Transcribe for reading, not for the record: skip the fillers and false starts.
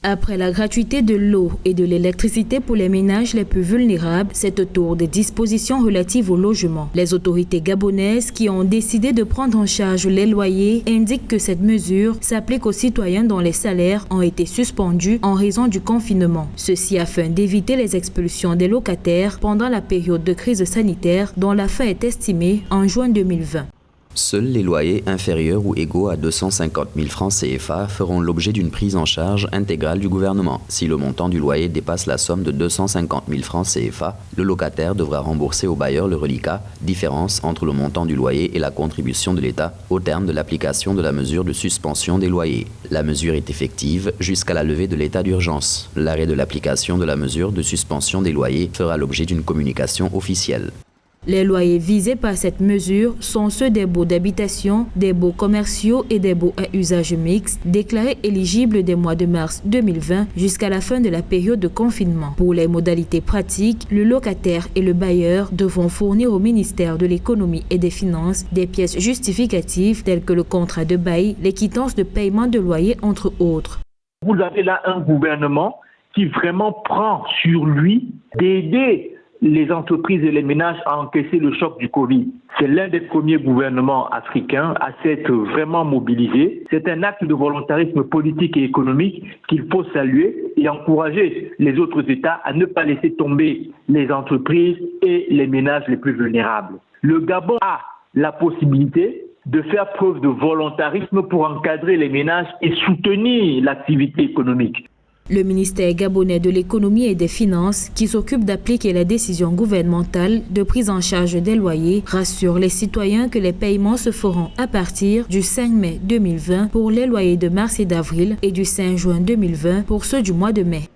Après la gratuité de l'eau et de l'électricité pour les ménages les plus vulnérables, c'est au tour des dispositions relatives au logement. Les autorités gabonaises qui ont décidé de prendre en charge les loyers indiquent que cette mesure s'applique aux citoyens dont les salaires ont été suspendus en raison du confinement. Ceci afin d'éviter les expulsions des locataires pendant la période de crise sanitaire dont la fin est estimée en juin 2020. Seuls les loyers inférieurs ou égaux à 250 000 francs CFA feront l'objet d'une prise en charge intégrale du gouvernement. Si le montant du loyer dépasse la somme de 250 000 francs CFA, le locataire devra rembourser au bailleur le reliquat, différence entre le montant du loyer et la contribution de l'État, au terme de l'application de la mesure de suspension des loyers. La mesure est effective jusqu'à la levée de l'état d'urgence. L'arrêt de l'application de la mesure de suspension des loyers fera l'objet d'une communication officielle. Les loyers visés par cette mesure sont ceux des baux d'habitation, des baux commerciaux et des baux à usage mixte déclarés éligibles des mois de mars 2020 jusqu'à la fin de la période de confinement. Pour les modalités pratiques, le locataire et le bailleur devront fournir au ministère de l'Économie et des Finances des pièces justificatives telles que le contrat de bail, les quittances de paiement de loyer, entre autres. Vous avez là un gouvernement qui vraiment prend sur lui d'aider les entreprises et les ménages à encaisser le choc du Covid. C'est l'un des premiers gouvernements africains à s'être vraiment mobilisé. C'est un acte de volontarisme politique et économique qu'il faut saluer et encourager les autres États à ne pas laisser tomber les entreprises et les ménages les plus vulnérables. Le Gabon a la possibilité de faire preuve de volontarisme pour encadrer les ménages et soutenir l'activité économique. Le ministère gabonais de l'Économie et des Finances, qui s'occupe d'appliquer la décision gouvernementale de prise en charge des loyers, rassure les citoyens que les paiements se feront à partir du 5 mai 2020 pour les loyers de mars et d'avril et du 5 juin 2020 pour ceux du mois de mai.